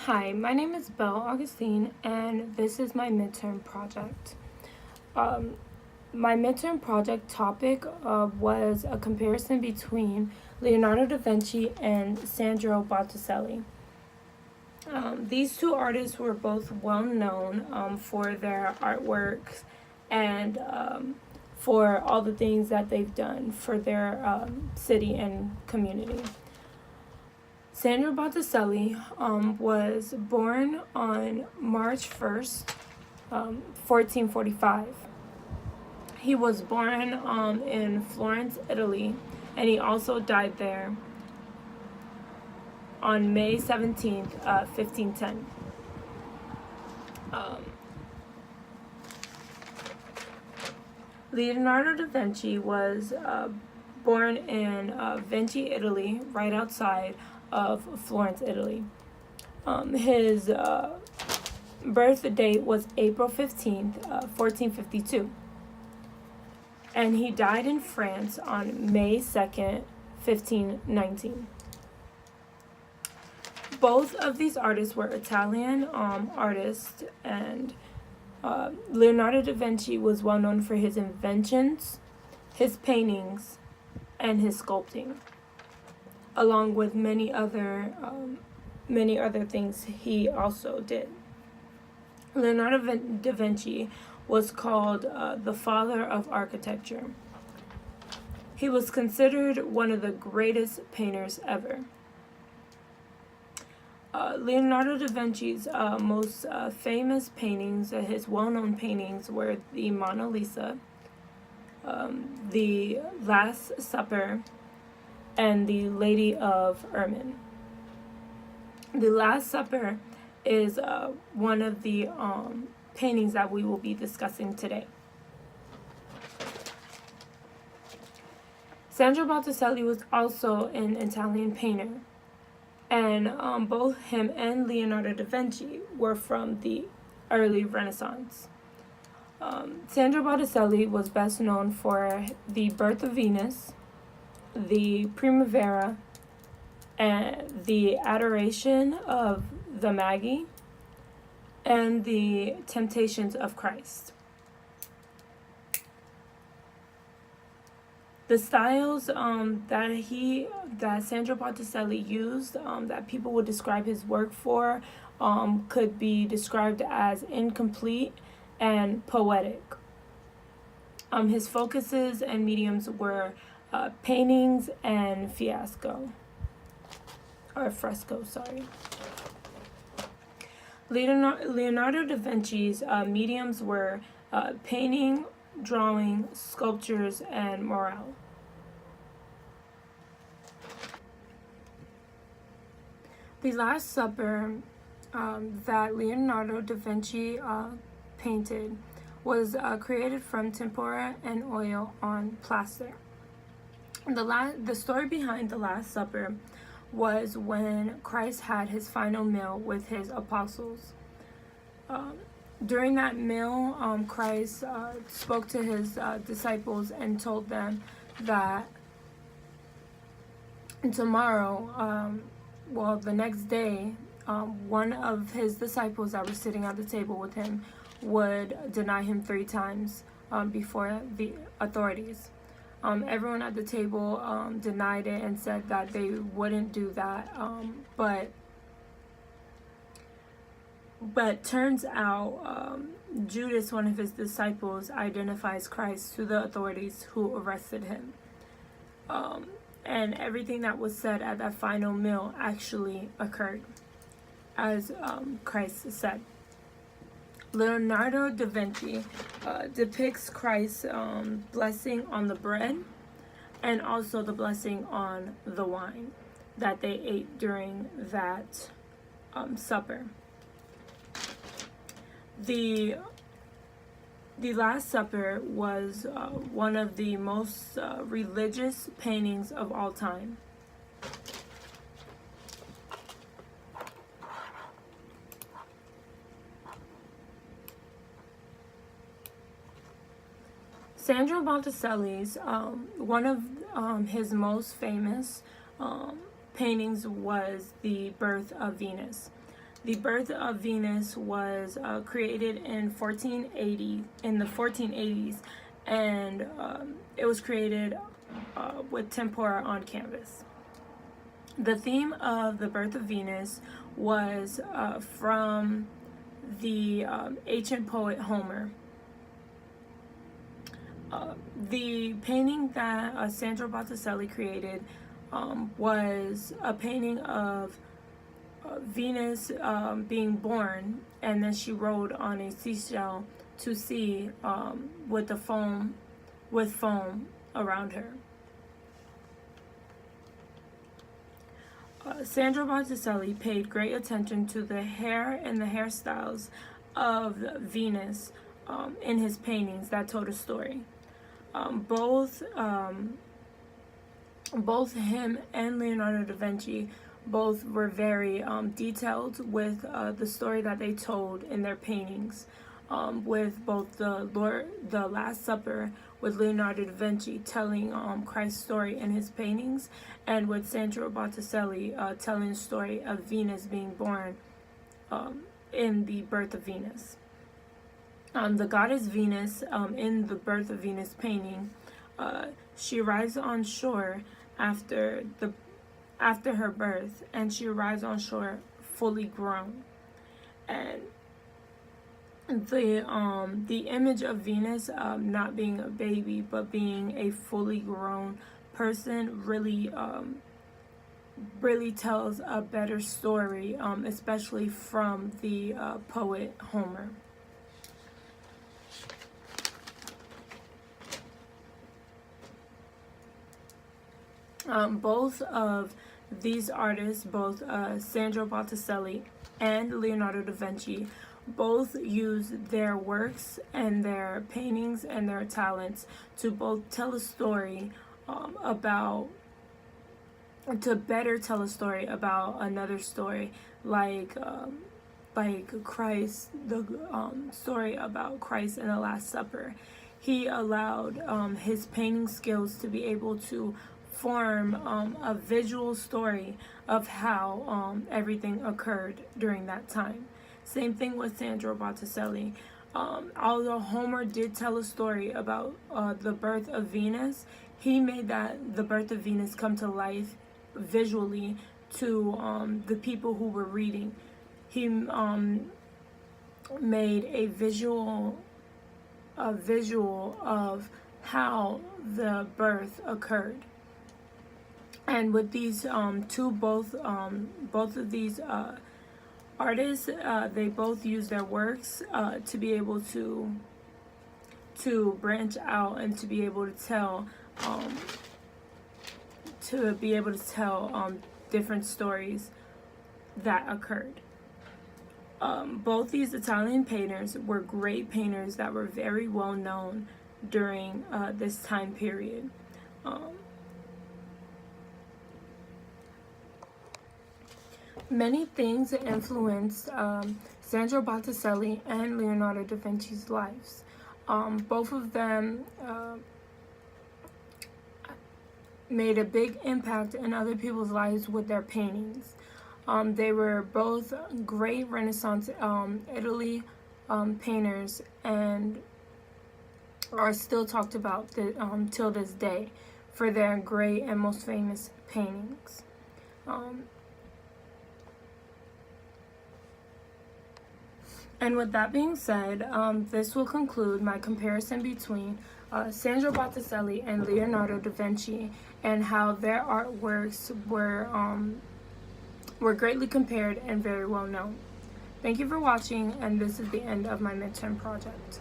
Hi, my name is Belle Augustine, and this is my midterm project. Um, my midterm project topic was a comparison between Leonardo da Vinci and Sandro Botticelli. These two artists were both well known for their artworks and for all the things that they've done for their city and community. Sandro Botticelli was born on March 1st, 1445. He was born in Florence, Italy, and he also died there on May 17th, 1510. Leonardo da Vinci was born in Vinci, Italy, right outside of Florence, Italy. His birth date was April 15th, 1452. And he died in France on May 2nd, 1519. Both of these artists were Italian artists, and Leonardo da Vinci was well known for his inventions, his paintings, and his sculpting, along with many other things he also did. Leonardo da Vinci was called the father of architecture. He was considered one of the greatest painters ever. Leonardo da Vinci's most famous paintings, his well-known paintings, were the Mona Lisa, the Last Supper, and the Lady of Ermine. The Last Supper is one of the paintings that we will be discussing today. Sandro Botticelli was also an Italian painter, and both him and Leonardo da Vinci were from the early Renaissance. Sandro Botticelli was best known for the Birth of Venus, the Primavera, and the Adoration of the Magi, and the Temptations of Christ. The styles that Sandro Botticelli used, that people would describe his work for, could be described as incomplete and poetic. His focuses and mediums were paintings and fresco. Leonardo da Vinci's mediums were painting, drawing, sculptures, and morale. The Last Supper that Leonardo da Vinci painted was created from tempera and oil on plaster. The story behind the Last Supper was when Christ had his final meal with his apostles. During that meal, Christ spoke to his disciples and told them that tomorrow, the next day, one of his disciples that was sitting at the table with him would deny him 3 times before the authorities. Everyone at the table denied it and said that they wouldn't do that, but turns out Judas, one of his disciples, identifies Christ to the authorities who arrested him. And everything that was said at that final meal actually occurred, as Christ said. Leonardo da Vinci depicts Christ's blessing on the bread and also the blessing on the wine that they ate during that supper. The Last Supper was one of the most religious paintings of all time. Sandro Botticelli's one of his most famous paintings was the Birth of Venus. The Birth of Venus was created in the 1480s, and it was created with tempera on canvas. The theme of The Birth of Venus was from the ancient poet Homer. The painting that Sandra Botticelli created was a painting of Venus being born, and then she rode on a seashell to sea with foam around her. Sandra Botticelli paid great attention to the hair and the hairstyles of Venus in his paintings that told a story. Both him and Leonardo da Vinci both were very detailed with the story that they told in their paintings. With both the Last Supper, with Leonardo da Vinci telling Christ's story in his paintings, and with Sandra Botticelli telling the story of Venus being born in The Birth of Venus. The goddess Venus in The Birth of Venus painting, she arrives on shore after her birth, and she arrives on shore fully grown. And the image of Venus not being a baby but being a fully grown person really tells a better story, especially from the poet Homer. Both of these artists, both Sandra Botticelli and Leonardo da Vinci, both use their works and their paintings and their talents to both tell a story to better tell a story about another story, like Christ, the story about Christ and the Last Supper. He allowed his painting skills to be able to form a visual story of how everything occurred during that time. Same thing with Sandra Botticelli. Although Homer did tell a story about the birth of Venus, he made the birth of Venus come to life visually to the people who were reading. He made a visual of how the birth occurred. And with these both of these artists, they both use their works to be able to branch out and to be able to tell different stories that occurred. Both these Italian painters were great painters that were very well known during this time period. Many things influenced Sandra Botticelli and Leonardo da Vinci's lives. Both of them made a big impact in other people's lives with their paintings. They were both great Renaissance Italy painters and are still talked about till this day for their great and most famous paintings. And with that being said, this will conclude my comparison between Sandra Botticelli and Leonardo da Vinci, and how their artworks were greatly compared and very well known. Thank you for watching, and this is the end of my midterm project.